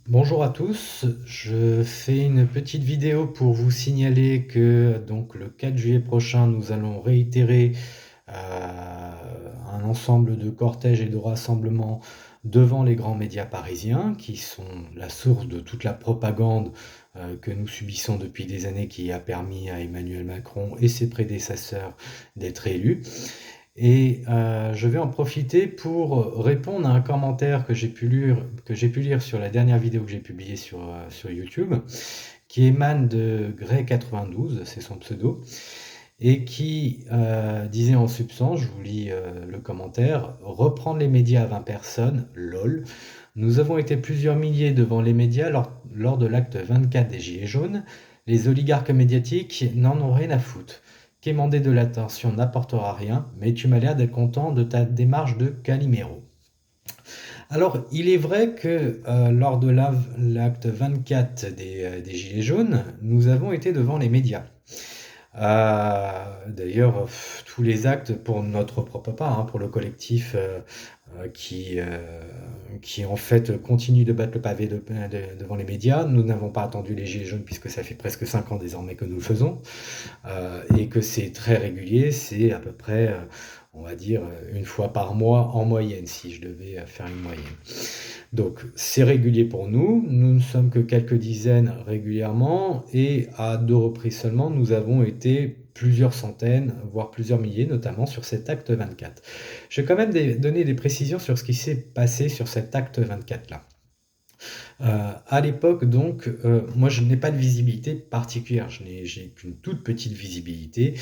Bonjour à tous, je fais une petite vidéo pour vous signaler que donc le 4 juillet prochain, nous allons réitérer un ensemble de cortèges et de rassemblements devant les grands médias parisiens qui sont la source de toute la propagande que nous subissons depuis des années qui a permis à Emmanuel Macron et ses prédécesseurs d'être élus. Et je vais en profiter pour répondre à un commentaire que j'ai pu lire sur la dernière vidéo que j'ai publiée sur YouTube, qui émane de Grey92, c'est son pseudo, et qui disait en substance, je vous lis le commentaire: reprendre les médias à 20 personnes, lol. Nous avons été plusieurs milliers devant les médias lors de l'acte 24 des Gilets jaunes. Les oligarques médiatiques n'en ont rien à foutre. Quémander de l'attention n'apportera rien, mais tu m'as l'air d'être content de ta démarche de Calimero. Alors, il est vrai que lors de l'acte 24 des Gilets jaunes, nous avons été devant les médias. D'ailleurs, tous les actes pour notre propre part, hein, pour le collectif qui en fait continue de battre le pavé devant les médias. Nous n'avons pas attendu les Gilets jaunes puisque ça fait presque 5 ans désormais que nous le faisons et que c'est très régulier, c'est à peu près, on va dire, une fois par mois en moyenne, si je devais faire une moyenne. Donc c'est régulier pour nous, nous ne sommes que quelques dizaines régulièrement et à 2 reprises seulement, nous avons été plusieurs centaines, voire plusieurs milliers, notamment sur cet acte 24. Je vais quand même donner des précisions sur ce qui s'est passé sur cet acte 24-là. À l'époque donc, moi je n'ai pas de visibilité particulière, j'ai qu'une toute petite visibilité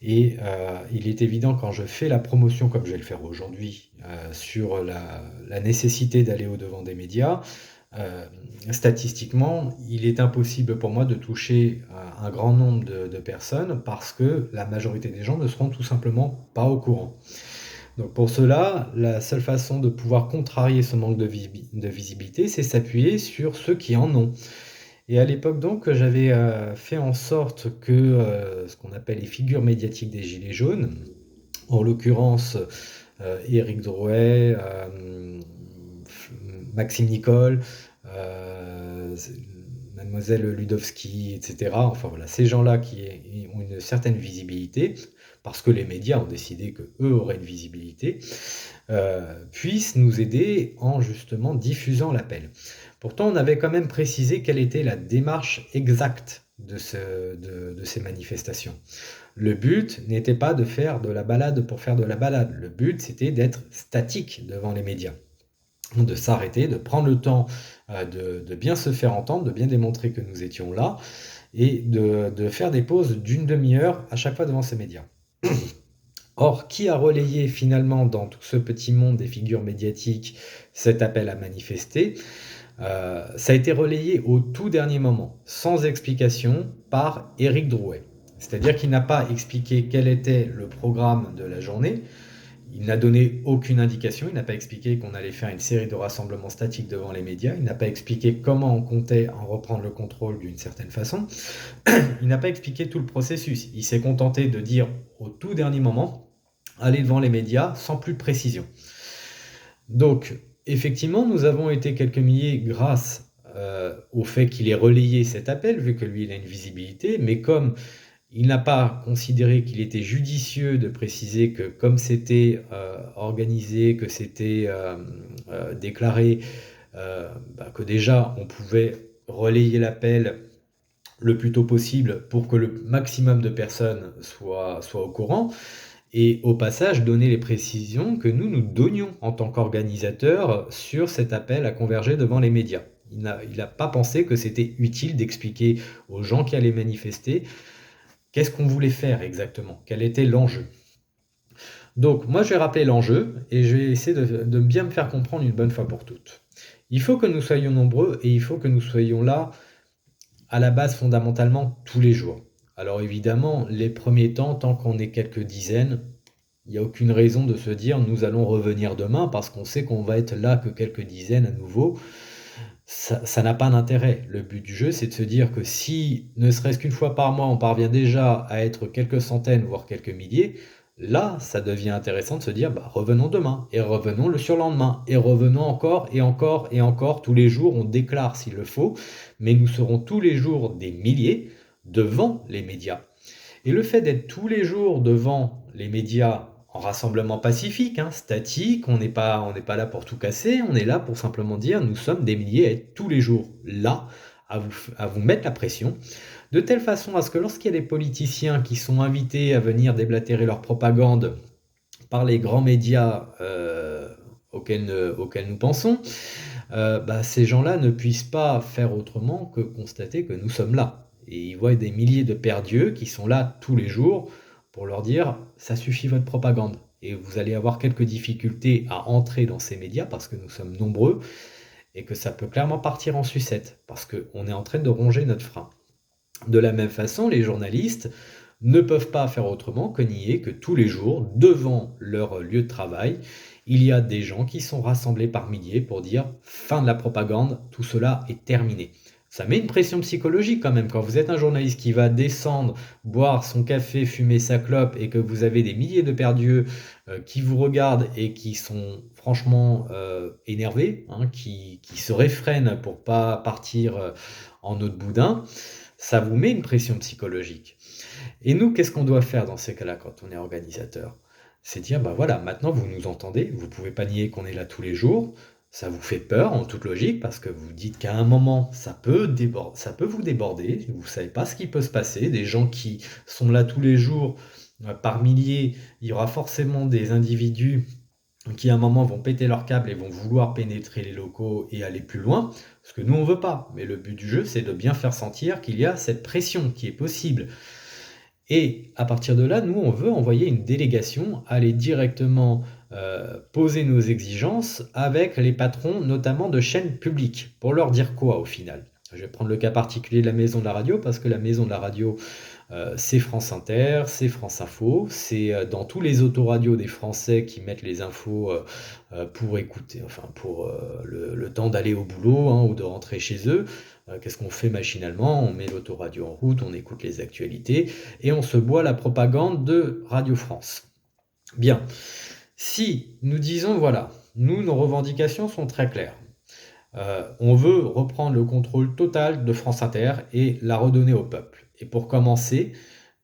et il est évident quand je fais la promotion, comme je vais le faire aujourd'hui, sur la nécessité d'aller au-devant des médias, statistiquement, il est impossible pour moi de toucher un grand nombre de personnes parce que la majorité des gens ne seront tout simplement pas au courant. Donc pour cela, la seule façon de pouvoir contrarier ce manque de visibilité, c'est s'appuyer sur ceux qui en ont. Et à l'époque donc, j'avais fait en sorte que ce qu'on appelle les figures médiatiques des Gilets jaunes, en l'occurrence Éric Drouet, Maxime Nicole, euh, Mademoiselle Ludowski, etc. Enfin voilà, ces gens-là qui ont une certaine visibilité, parce que les médias ont décidé qu'eux auraient une visibilité, puissent nous aider en justement diffusant l'appel. Pourtant, on avait quand même précisé quelle était la démarche exacte de ces manifestations. Le but n'était pas de faire de la balade pour faire de la balade. Le but, c'était d'être statique devant les médias, de s'arrêter, de prendre le temps de bien se faire entendre, de bien démontrer que nous étions là, et de faire des pauses d'une demi-heure à chaque fois devant ces médias. Or, qui a relayé finalement dans tout ce petit monde des figures médiatiques cet appel à manifester? Ça a été relayé au tout dernier moment, sans explication, par Éric Drouet. C'est-à-dire qu'il n'a pas expliqué quel était le programme de la journée, il n'a donné aucune indication, il n'a pas expliqué qu'on allait faire une série de rassemblements statiques devant les médias, il n'a pas expliqué comment on comptait en reprendre le contrôle d'une certaine façon, il n'a pas expliqué tout le processus. Il s'est contenté de dire au tout dernier moment, allez devant les médias sans plus de précision. Donc, effectivement, nous avons été quelques milliers grâce au fait qu'il ait relayé cet appel, vu que lui, il a une visibilité, mais comme il n'a pas considéré qu'il était judicieux de préciser que comme c'était organisé, que c'était déclaré, que déjà on pouvait relayer l'appel le plus tôt possible pour que le maximum de personnes soient au courant. Et au passage, donner les précisions que nous donnions en tant qu'organisateurs sur cet appel à converger devant les médias. Il n'a pas pensé que c'était utile d'expliquer aux gens qui allaient manifester qu'est-ce qu'on voulait faire exactement, quel était l'enjeu. Donc moi je vais rappeler l'enjeu et je vais essayer de bien me faire comprendre une bonne fois pour toutes. Il faut que nous soyons nombreux et il faut que nous soyons là à la base fondamentalement tous les jours. Alors évidemment, les premiers temps, tant qu'on est quelques dizaines, il n'y a aucune raison de se dire nous allons revenir demain parce qu'on sait qu'on va être là que quelques dizaines à nouveau. Ça n'a pas d'intérêt. Le but du jeu, c'est de se dire que si, ne serait-ce qu'une fois par mois, on parvient déjà à être quelques centaines, voire quelques milliers, Là, ça devient intéressant de se dire: «Bah, revenons demain et revenons le surlendemain et revenons encore et encore et encore». Tous les jours, on déclare s'il le faut, mais nous serons tous les jours des milliers devant les médias. Et le fait d'être tous les jours devant les médias en rassemblement pacifique, hein, statique, on n'est pas là pour tout casser, on est là pour simplement dire: «Nous sommes des milliers à être tous les jours là, à vous mettre la pression». De telle façon à ce que lorsqu'il y a des politiciens qui sont invités à venir déblatérer leur propagande par les grands médias, auxquels nous pensons, bah, ces gens-là ne puissent pas faire autrement que constater que nous sommes là. Et ils voient des milliers de perdus qui sont là tous les jours pour leur dire: «Ça suffit votre propagande» et vous allez avoir quelques difficultés à entrer dans ces médias parce que nous sommes nombreux et que ça peut clairement partir en sucette parce qu'on est en train de ronger notre frein. De la même façon, les journalistes ne peuvent pas faire autrement que nier que tous les jours, devant leur lieu de travail, il y a des gens qui sont rassemblés par milliers pour dire: «Fin de la propagande, tout cela est terminé». Ça met une pression psychologique quand même quand vous êtes un journaliste qui va descendre, boire son café, fumer sa clope et que vous avez des milliers de perdus, qui vous regardent et qui sont franchement, énervés, hein, qui se réfrènent pour pas partir, en eau de boudin. Ça vous met une pression psychologique. Et nous, qu'est-ce qu'on doit faire dans ces cas-là quand on est organisateur? C'est dire: «Bah, voilà, maintenant vous nous entendez, vous pouvez pas nier qu'on est là tous les jours». Ça vous fait peur en toute logique parce que vous dites qu'à un moment ça peut vous déborder, vous savez pas ce qui peut se passer. Des gens qui sont là tous les jours, par milliers, il y aura forcément des individus qui à un moment vont péter leur câble et vont vouloir pénétrer les locaux et aller plus loin, ce que nous on veut pas. Mais le but du jeu, c'est de bien faire sentir qu'il y a cette pression qui est possible. Et à partir de là, nous, on veut envoyer une délégation aller directement, poser nos exigences avec les patrons, notamment de chaînes publiques. Pour leur dire quoi au final? Je vais prendre le cas particulier de la maison de la radio parce que la maison de la radio, c'est France Inter, c'est France Info, c'est, dans tous les autoradios des Français qui mettent les infos, pour écouter, enfin pour, le temps d'aller au boulot, hein, ou de rentrer chez eux. Qu'est-ce qu'on fait machinalement? On met l'autoradio en route, on écoute les actualités et on se boit la propagande de Radio France. Bien, si nous disons voilà, nous, nos revendications sont très claires. On veut reprendre le contrôle total de France Inter et la redonner au peuple. Et pour commencer,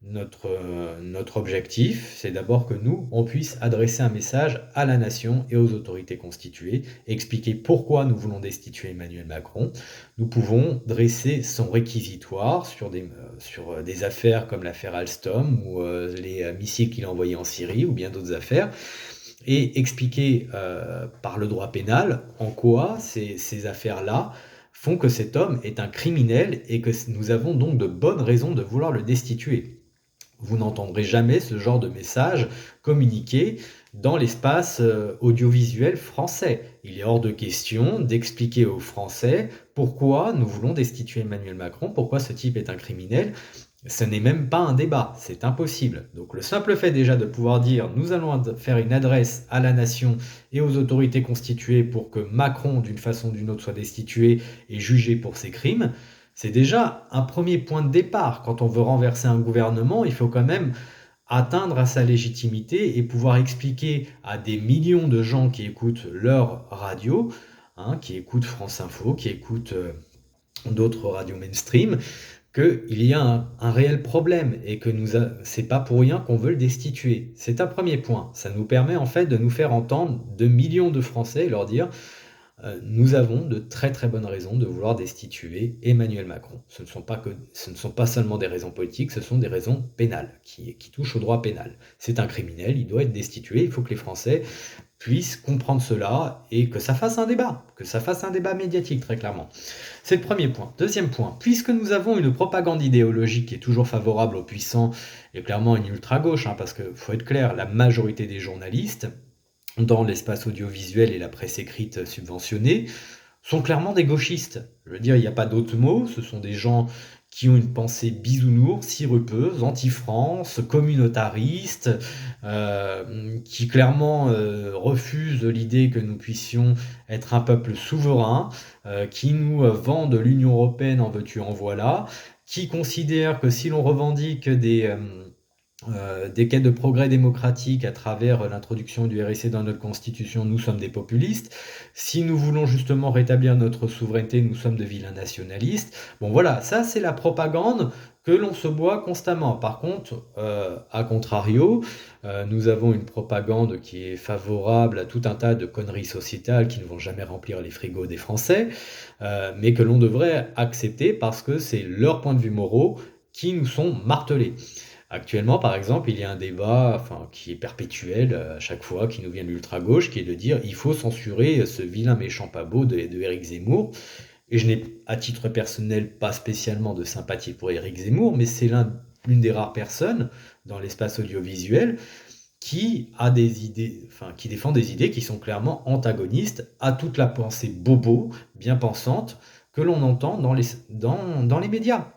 notre objectif, c'est d'abord que nous, on puisse adresser un message à la nation et aux autorités constituées, expliquer pourquoi nous voulons destituer Emmanuel Macron. Nous pouvons dresser son réquisitoire sur des affaires comme l'affaire Alstom ou les missiles qu'il a envoyés en Syrie ou bien d'autres affaires et expliquer par le droit pénal en quoi ces affaires-là font que cet homme est un criminel et que nous avons donc de bonnes raisons de vouloir le destituer. Vous n'entendrez jamais ce genre de message communiqué dans l'espace audiovisuel français. Il est hors de question d'expliquer aux Français pourquoi nous voulons destituer Emmanuel Macron, pourquoi ce type est un criminel. Ce n'est même pas un débat, c'est impossible. Donc le simple fait déjà de pouvoir dire nous allons faire une adresse à la nation et aux autorités constituées pour que Macron, d'une façon ou d'une autre, soit destitué et jugé pour ses crimes, c'est déjà un premier point de départ. Quand on veut renverser un gouvernement, il faut quand même atteindre à sa légitimité et pouvoir expliquer à des millions de gens qui écoutent leur radio, hein, qui écoutent France Info, qui écoutent d'autres radios mainstream, qu'il y a un réel problème et que c'est pas pour rien qu'on veut le destituer. C'est un premier point. Ça nous permet en fait de nous faire entendre de millions de Français et leur dire nous avons de très très bonnes raisons de vouloir destituer Emmanuel Macron. Ce ne sont pas seulement des raisons politiques, ce sont des raisons pénales qui touchent au droit pénal. C'est un criminel, il doit être destitué. Il faut que les Français puissent comprendre cela et que ça fasse un débat médiatique très clairement. C'est le premier point. Deuxième point, puisque nous avons une propagande idéologique qui est toujours favorable aux puissants et clairement une ultra-gauche, hein, parce qu'il faut être clair, la majorité des journalistes dans l'espace audiovisuel et la presse écrite subventionnée sont clairement des gauchistes. Je veux dire, il n'y a pas d'autre mot, ce sont des gens qui ont une pensée bisounours, sirupeuse, anti-France, communautariste, qui clairement refusent l'idée que nous puissions être un peuple souverain, qui nous vendent l'Union européenne en veux-tu en voilà, qui considèrent que si l'on revendique des quêtes de progrès démocratique à travers l'introduction du RSE dans notre constitution, nous sommes des populistes. Si nous voulons justement rétablir notre souveraineté, nous sommes de vilains nationalistes. Bon voilà, ça c'est la propagande que l'on se boit constamment. Par contre, à contrario, nous avons une propagande qui est favorable à tout un tas de conneries sociétales qui ne vont jamais remplir les frigos des Français, mais que l'on devrait accepter parce que c'est leurs points de vue moraux qui nous sont martelés. Actuellement, par exemple, il y a un débat, enfin, qui est perpétuel à chaque fois, qui nous vient de l'ultra-gauche, qui est de dire il faut censurer ce vilain méchant pas beau de Éric Zemmour. Et je n'ai, à titre personnel, pas spécialement de sympathie pour Éric Zemmour, mais c'est l'une des rares personnes dans l'espace audiovisuel qui a des idées, enfin, qui défend des idées qui sont clairement antagonistes à toute la pensée bobo, bien pensante, que l'on entend dans les médias.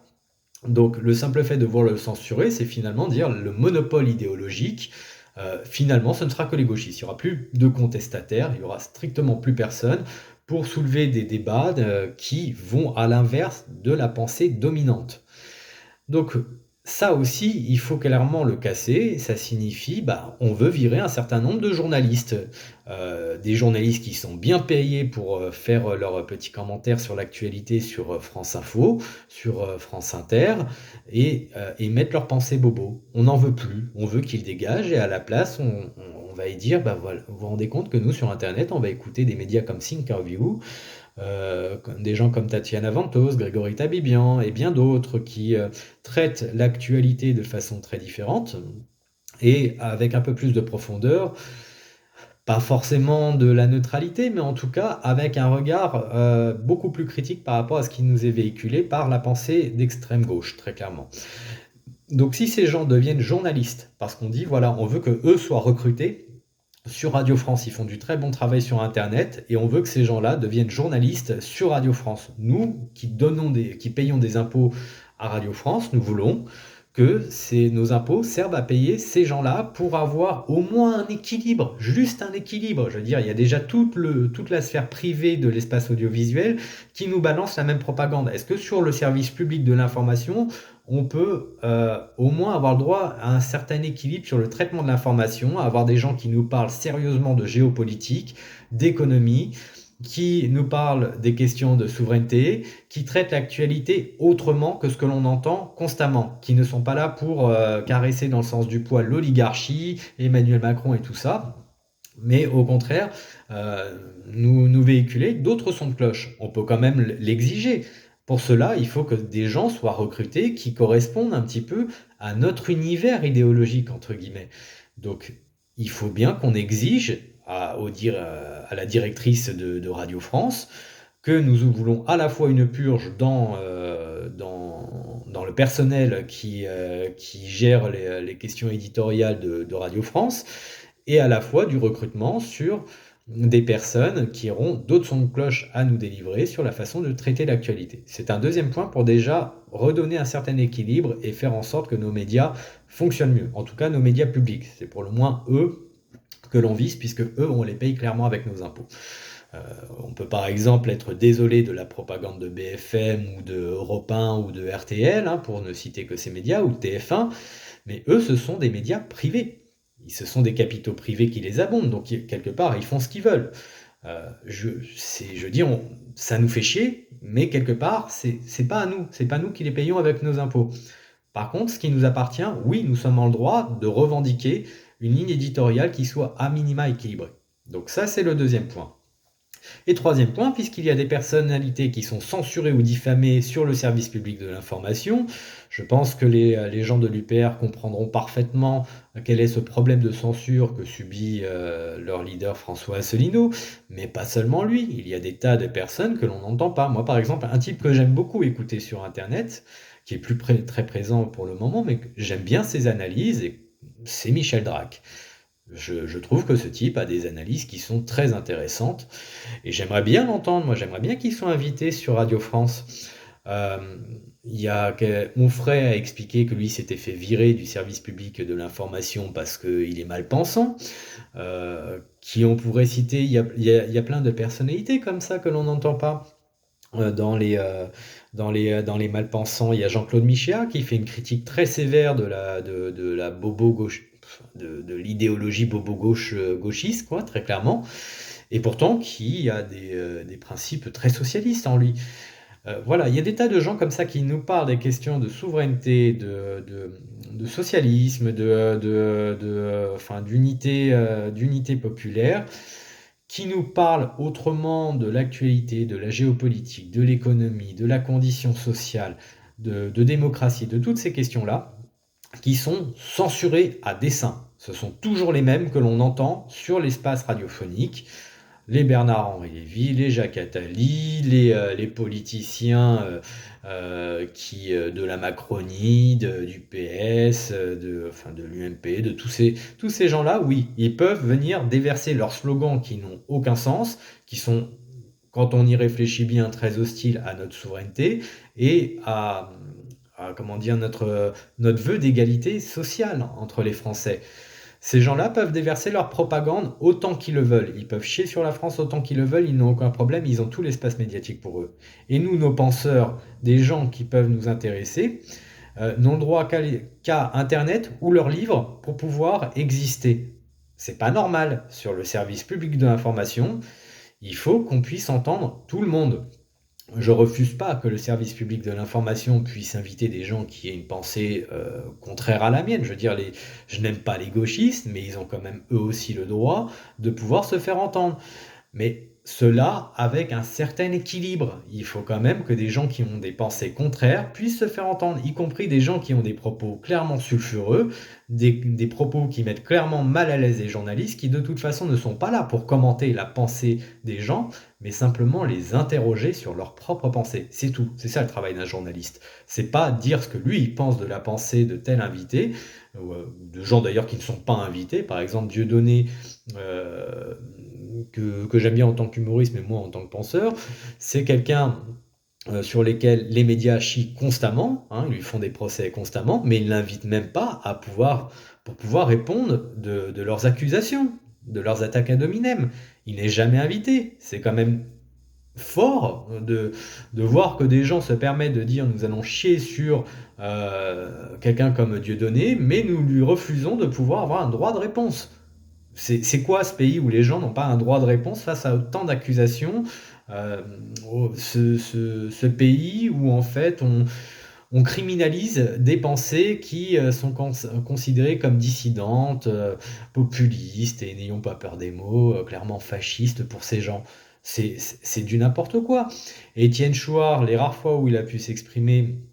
Donc le simple fait de vouloir le censurer, c'est finalement dire le monopole idéologique, finalement ce ne sera que les gauchistes. Il n'y aura plus de contestataires, il y aura strictement plus personne pour soulever des débats qui vont à l'inverse de la pensée dominante. Donc ça aussi, il faut clairement le casser. Ça signifie, bah, on veut virer un certain nombre de journalistes. Des journalistes qui sont bien payés pour faire leurs petits commentaires sur l'actualité sur France Info, sur France Inter, et mettre leurs pensées bobo. On n'en veut plus. On veut qu'ils dégagent, et à la place, on va y dire, bah, voilà, vous vous rendez compte que nous, sur Internet, on va écouter des médias comme Thinkerview, des gens comme Tatiana Ventos, Grégory Tabibian et bien d'autres qui traitent l'actualité de façon très différente et avec un peu plus de profondeur, pas forcément de la neutralité, mais en tout cas avec un regard beaucoup plus critique par rapport à ce qui nous est véhiculé par la pensée d'extrême gauche, très clairement. Donc si ces gens deviennent journalistes, parce qu'on dit, voilà, on veut que eux soient recrutés, sur Radio France, ils font du très bon travail sur Internet et on veut que ces gens-là deviennent journalistes sur Radio France. Nous, qui payons des impôts à Radio France, nous voulons que nos impôts servent à payer ces gens-là pour avoir au moins un équilibre, juste un équilibre. Je veux dire, il y a déjà toute la sphère privée de l'espace audiovisuel qui nous balance la même propagande. Est-ce que sur le service public de l'information, on peut au moins avoir le droit à un certain équilibre sur le traitement de l'information, avoir des gens qui nous parlent sérieusement de géopolitique, d'économie, qui nous parlent des questions de souveraineté, qui traitent l'actualité autrement que ce que l'on entend constamment, qui ne sont pas là pour caresser dans le sens du poil l'oligarchie, Emmanuel Macron et tout ça, mais au contraire, nous véhiculer d'autres sons de cloche. On peut quand même l'exiger. Pour cela, il faut que des gens soient recrutés qui correspondent un petit peu à notre univers idéologique, entre guillemets. Donc, il faut bien qu'on exige à la directrice de Radio France que nous voulons à la fois une purge dans le personnel qui gère les questions éditoriales de Radio France, et à la fois du recrutement sur des personnes qui auront d'autres sons de cloche à nous délivrer sur la façon de traiter l'actualité. C'est un deuxième point pour déjà redonner un certain équilibre et faire en sorte que nos médias fonctionnent mieux. En tout cas, nos médias publics. C'est pour le moins eux que l'on vise, puisque eux, on les paye clairement avec nos impôts. On peut par exemple être désolé de la propagande de BFM ou de Europe 1 ou de RTL, hein, pour ne citer que ces médias, ou de TF1, mais eux, ce sont des médias privés. Ce sont des capitaux privés qui les abondent, donc quelque part, ils font ce qu'ils veulent. Je dis, ça nous fait chier, mais quelque part, c'est pas à nous, c'est pas nous qui les payons avec nos impôts. Par contre, ce qui nous appartient, oui, nous sommes en le droit de revendiquer une ligne éditoriale qui soit à minima équilibrée. Donc ça, c'est le deuxième point. Et troisième point, puisqu'il y a des personnalités qui sont censurées ou diffamées sur le service public de l'information, je pense que les gens de l'UPR comprendront parfaitement quel est ce problème de censure que subit leur leader François Asselineau, mais pas seulement lui, il y a des tas de personnes que l'on n'entend pas. Moi par exemple, un type que j'aime beaucoup écouter sur Internet, qui est plus très présent pour le moment, mais que j'aime bien ses analyses, c'est Michel Drac. Je trouve que ce type a des analyses qui sont très intéressantes et j'aimerais bien l'entendre. Moi, j'aimerais bien qu'il soit invité sur Radio France. Onfray a expliqué que lui s'était fait virer du service public de l'information parce qu'il est mal pensant. Qui on pourrait citer, il y a plein de personnalités comme ça que l'on n'entend pas. Dans les Malpensants, il y a Jean-Claude Michéa qui fait une critique très sévère de la bobo gauche, de l'idéologie bobo gauche, gauchiste, quoi, très clairement, et pourtant qui a des principes très socialistes en lui. Voilà, il y a des tas de gens comme ça qui nous parlent des questions de souveraineté, de socialisme, enfin, d'unité populaire, qui nous parlent autrement de l'actualité, de la géopolitique, de l'économie, de la condition sociale, de démocratie, de toutes ces questions-là, qui sont censurées à dessein. Ce sont toujours les mêmes que l'on entend sur l'espace radiophonique. Les Bernard-Henri Lévy, les Jacques Attali, les politiciens de la Macronie, du PS, enfin de l'UMP, de tous ces gens-là, oui, ils peuvent venir déverser leurs slogans qui n'ont aucun sens, qui sont, quand on y réfléchit bien, très hostiles à notre souveraineté et comment dire, notre vœu d'égalité sociale entre les Français. Ces gens-là peuvent déverser leur propagande autant qu'ils le veulent. Ils peuvent chier sur la France autant qu'ils le veulent, ils n'ont aucun problème, ils ont tout l'espace médiatique pour eux. Et nous, nos penseurs, des gens qui peuvent nous intéresser, n'ont le droit qu'à Internet ou leurs livres pour pouvoir exister. C'est pas normal. Sur le service public de l'information, il faut qu'on puisse entendre tout le monde. Je refuse pas que le service public de l'information puisse inviter des gens qui aient une pensée contraire à la mienne. Je veux dire, je n'aime pas les gauchistes, mais ils ont quand même eux aussi le droit de pouvoir se faire entendre. Mais cela avec un certain équilibre. Il faut quand même que des gens qui ont des pensées contraires puissent se faire entendre, y compris des gens qui ont des propos clairement sulfureux, des propos qui mettent clairement mal à l'aise les journalistes, qui de toute façon ne sont pas là pour commenter la pensée des gens, mais simplement les interroger sur leur propre pensée. C'est tout. C'est ça le travail d'un journaliste. C'est pas dire ce que lui il pense de la pensée de tel invité, ou de gens d'ailleurs qui ne sont pas invités. Par exemple, Dieudonné, euh, que j'aime bien en tant qu'humoriste, mais moi en tant que penseur, c'est quelqu'un sur lesquels les médias chient constamment, hein, ils lui font des procès constamment, mais ils ne l'invitent même pas pour pouvoir répondre de leurs accusations, de leurs attaques ad hominem. Il n'est jamais invité. C'est quand même fort de voir que des gens se permettent de dire nous allons chier sur quelqu'un comme Dieudonné, mais nous lui refusons de pouvoir avoir un droit de réponse. C'est quoi ce pays où les gens n'ont pas un droit de réponse face à autant d'accusations, euh, ce pays où en fait on criminalise des pensées qui sont considérées comme dissidentes, populistes et n'ayons pas peur des mots, clairement fascistes pour ces gens. C'est du n'importe quoi. Étienne Chouard, les rares fois où il a pu s'exprimer,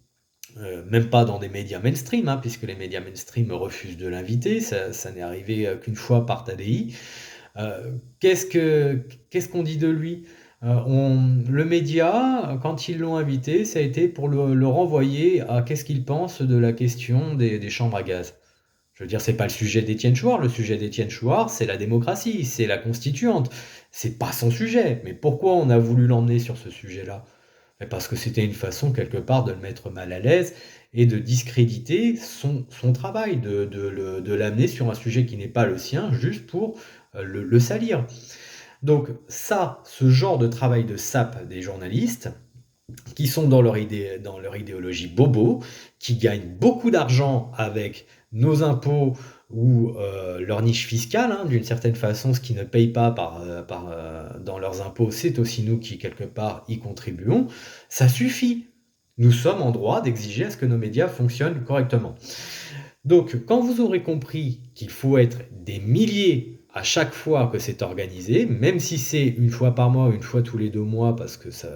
même pas dans des médias mainstream, hein, puisque les médias mainstream refusent de l'inviter, ça n'est arrivé qu'une fois par TADI. Qu'est-ce qu'on dit de lui? Le média, quand ils l'ont invité, ça a été pour le renvoyer à qu'est-ce qu'il pense de la question des chambres à gaz. Je veux dire, c'est pas le sujet d'Étienne Chouard. Le sujet d'Étienne Chouard, c'est la démocratie, c'est la constituante. C'est pas son sujet. Mais pourquoi on a voulu l'emmener sur ce sujet-là? Mais parce que c'était une façon, quelque part, de le mettre mal à l'aise et de discréditer son travail, de l'amener sur un sujet qui n'est pas le sien, juste pour le salir. Donc ça, ce genre de travail de sape des journalistes, qui sont dans leur idéologie bobo, qui gagnent beaucoup d'argent avec nos impôts ou leur niche fiscale, hein, d'une certaine façon, ce qu'ils ne payent pas dans leurs impôts, c'est aussi nous qui, quelque part, y contribuons, ça suffit. Nous sommes en droit d'exiger à ce que nos médias fonctionnent correctement. Donc, quand vous aurez compris qu'il faut être des milliers à chaque fois que c'est organisé, même si c'est une fois par mois ou une fois tous les 2 mois, parce que ça,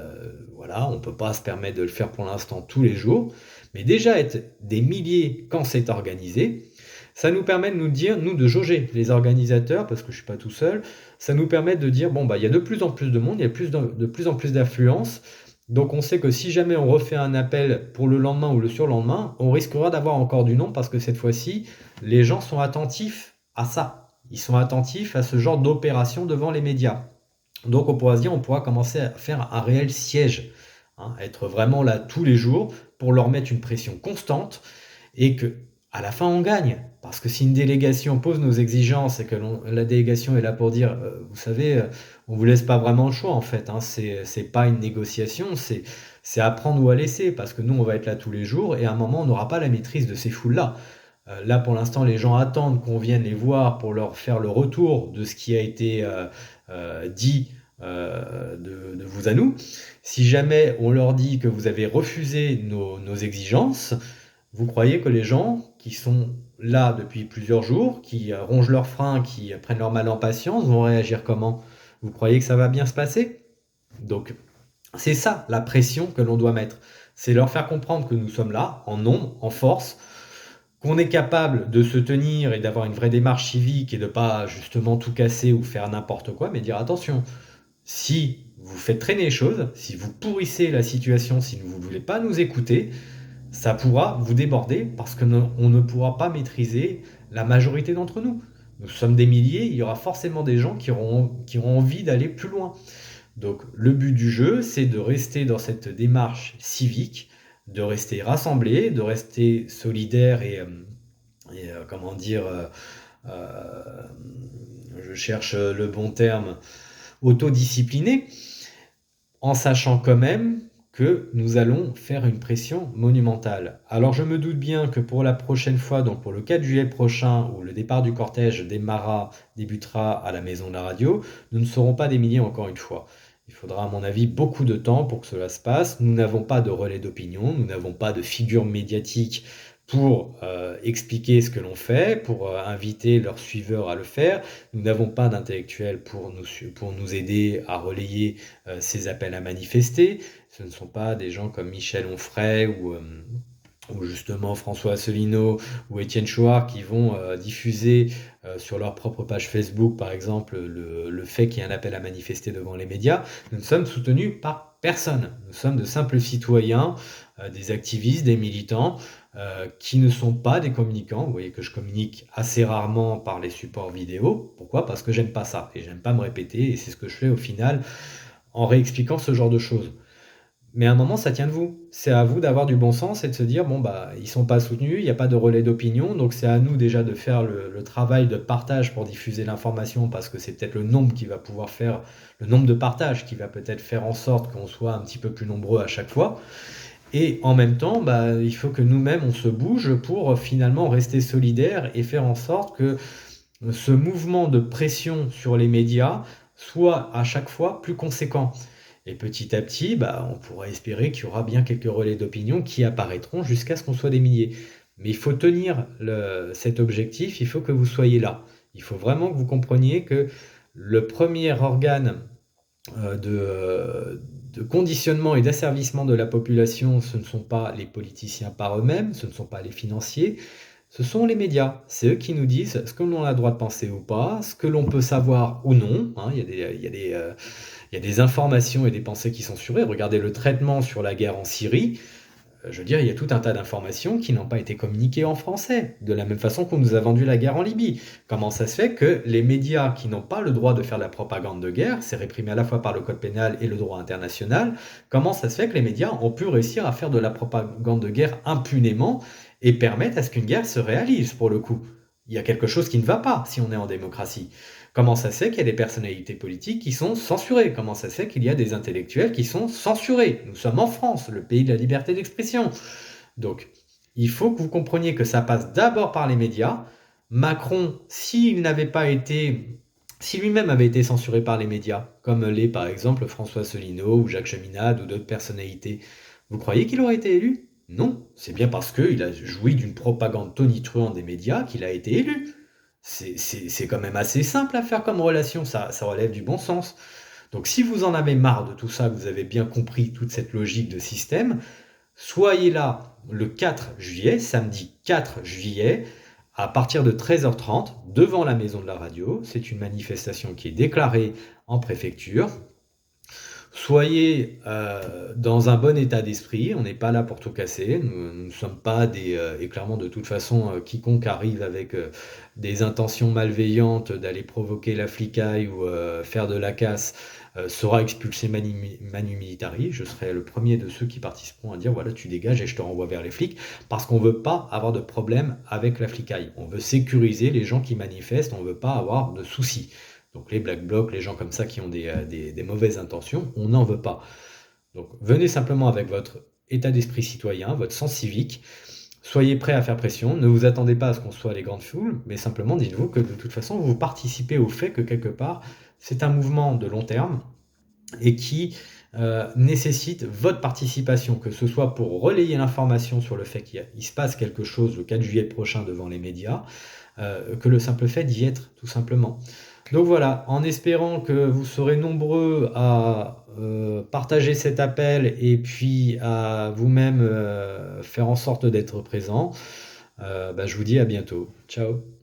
voilà, on ne peut pas se permettre de le faire pour l'instant tous les jours, mais déjà être des milliers quand c'est organisé, ça nous permet de nous dire, nous de jauger les organisateurs, parce que je ne suis pas tout seul, ça nous permet de dire, bon, bah, il y a de plus en plus de monde, il y a de plus en plus d'affluence, donc on sait que si jamais on refait un appel pour le lendemain ou le surlendemain, on risquera d'avoir encore du nom parce que cette fois-ci, les gens sont attentifs à ça. Ils sont attentifs à ce genre d'opération devant les médias. Donc on pourra se dire, on pourra commencer à faire un réel siège, hein, être vraiment là tous les jours pour leur mettre une pression constante et que à la fin on gagne. Parce que si une délégation pose nos exigences et que la délégation est là pour dire, vous savez, on vous laisse pas vraiment le choix en fait, hein, c'est pas une négociation, c'est à prendre ou à laisser, parce que nous, on va être là tous les jours et à un moment, on n'aura pas la maîtrise de ces foules-là. Là, pour l'instant, les gens attendent qu'on vienne les voir pour leur faire le retour de ce qui a été dit de vous à nous. Si jamais on leur dit que vous avez refusé nos exigences, vous croyez que les gens qui sont là depuis plusieurs jours, qui rongent leurs freins, qui prennent leur mal en patience, vont réagir comment? Vous croyez que ça va bien se passer? Donc, c'est ça la pression que l'on doit mettre. C'est leur faire comprendre que nous sommes là, en nombre, en force, qu'on est capable de se tenir et d'avoir une vraie démarche civique et de pas justement tout casser ou faire n'importe quoi, mais dire attention, si vous faites traîner les choses, si vous pourrissez la situation, si vous ne voulez pas nous écouter, ça pourra vous déborder parce que on ne pourra pas maîtriser la majorité d'entre nous. Nous sommes des milliers, il y aura forcément des gens qui auront envie d'aller plus loin. Donc le but du jeu, c'est de rester dans cette démarche civique, de rester rassemblés, de rester solidaires et comment dire, euh, je cherche le bon terme, autodisciplinés, en sachant quand même que nous allons faire une pression monumentale. Alors je me doute bien que pour la prochaine fois, donc pour le 4 juillet prochain, où le départ du cortège débutera à la Maison de la Radio, nous ne serons pas des milliers encore une fois. Il faudra, à mon avis, beaucoup de temps pour que cela se passe. Nous n'avons pas de relais d'opinion, nous n'avons pas de figure médiatique pour expliquer ce que l'on fait, pour inviter leurs suiveurs à le faire. Nous n'avons pas d'intellectuels pour nous aider à relayer ces appels à manifester. Ce ne sont pas des gens comme Michel Onfray ou justement François Asselineau ou Étienne Chouard qui vont diffuser sur leur propre page Facebook, par exemple, le fait qu'il y ait un appel à manifester devant les médias. Nous ne sommes soutenus par personne. Nous sommes de simples citoyens, des activistes, des militants, qui ne sont pas des communicants. Vous voyez que je communique assez rarement par les supports vidéo. Pourquoi? Parce que j'aime pas ça et j'aime pas me répéter et c'est ce que je fais au final en réexpliquant ce genre de choses. Mais à un moment, ça tient de vous. C'est à vous d'avoir du bon sens et de se dire, bon, bah, ils sont pas soutenus, il n'y a pas de relais d'opinion, donc c'est à nous déjà de faire le travail de partage pour diffuser l'information, parce que c'est peut-être le nombre qui va pouvoir faire, le nombre de partages qui va peut-être faire en sorte qu'on soit un petit peu plus nombreux à chaque fois. Et en même temps, bah, il faut que nous-mêmes, on se bouge pour finalement rester solidaires et faire en sorte que ce mouvement de pression sur les médias soit à chaque fois plus conséquent. Et petit à petit, bah, on pourra espérer qu'il y aura bien quelques relais d'opinion qui apparaîtront jusqu'à ce qu'on soit des milliers. Mais il faut tenir cet objectif, il faut que vous soyez là. Il faut vraiment que vous compreniez que le premier organe de conditionnement et d'asservissement de la population, ce ne sont pas les politiciens par eux-mêmes, ce ne sont pas les financiers, ce sont les médias. C'est eux qui nous disent ce que l'on a le droit de penser ou pas, ce que l'on peut savoir ou non, hein. Il y a des informations et des pensées qui sont censurées. Regardez le traitement sur la guerre en Syrie. Je veux dire, il y a tout un tas d'informations qui n'ont pas été communiquées en français, de la même façon qu'on nous a vendu la guerre en Libye. Comment ça se fait que les médias qui n'ont pas le droit de faire de la propagande de guerre, c'est réprimé à la fois par le code pénal et le droit international, comment ça se fait que les médias ont pu réussir à faire de la propagande de guerre impunément et permettre à ce qu'une guerre se réalise pour le coup? Il y a quelque chose qui ne va pas si on est en démocratie. Comment ça se fait qu'il y a des personnalités politiques qui sont censurées? Comment ça se fait qu'il y a des intellectuels qui sont censurés? Nous sommes en France, le pays de la liberté d'expression. Donc, il faut que vous compreniez que ça passe d'abord par les médias. Macron, s'il n'avait pas été, si lui-même avait été censuré par les médias, comme l'est par exemple François Asselineau ou Jacques Cheminade ou d'autres personnalités, vous croyez qu'il aurait été élu? Non, c'est bien parce qu'il a joui d'une propagande tonitruante des médias qu'il a été élu. C'est quand même assez simple à faire comme relation, ça relève du bon sens. Donc si vous en avez marre de tout ça, que vous avez bien compris toute cette logique de système, soyez là le 4 juillet, samedi 4 juillet, à partir de 13h30, devant la Maison de la Radio. C'est une manifestation qui est déclarée en préfecture. Soyez dans un bon état d'esprit, on n'est pas là pour tout casser, nous ne sommes pas et clairement de toute façon, quiconque arrive avec des intentions malveillantes d'aller provoquer la flicaille ou faire de la casse, sera expulsé manu militari. Je serai le premier de ceux qui participeront à dire: «Voilà, tu dégages et je te renvoie vers les flics», parce qu'on veut pas avoir de problème avec la flicaille. On veut sécuriser les gens qui manifestent, on veut pas avoir de soucis. Donc les black blocs, les gens comme ça qui ont des mauvaises intentions, on n'en veut pas. Donc venez simplement avec votre état d'esprit citoyen, votre sens civique. Soyez prêts à faire pression, ne vous attendez pas à ce qu'on soit les grandes foules, mais simplement dites-vous que de toute façon, vous participez au fait que quelque part, c'est un mouvement de long terme et qui nécessite votre participation, que ce soit pour relayer l'information sur le fait qu'il se passe quelque chose le 4 juillet prochain devant les médias, que le simple fait d'y être, tout simplement. Donc voilà, en espérant que vous serez nombreux à partager cet appel et puis à vous-même faire en sorte d'être présent, bah, je vous dis à bientôt. Ciao.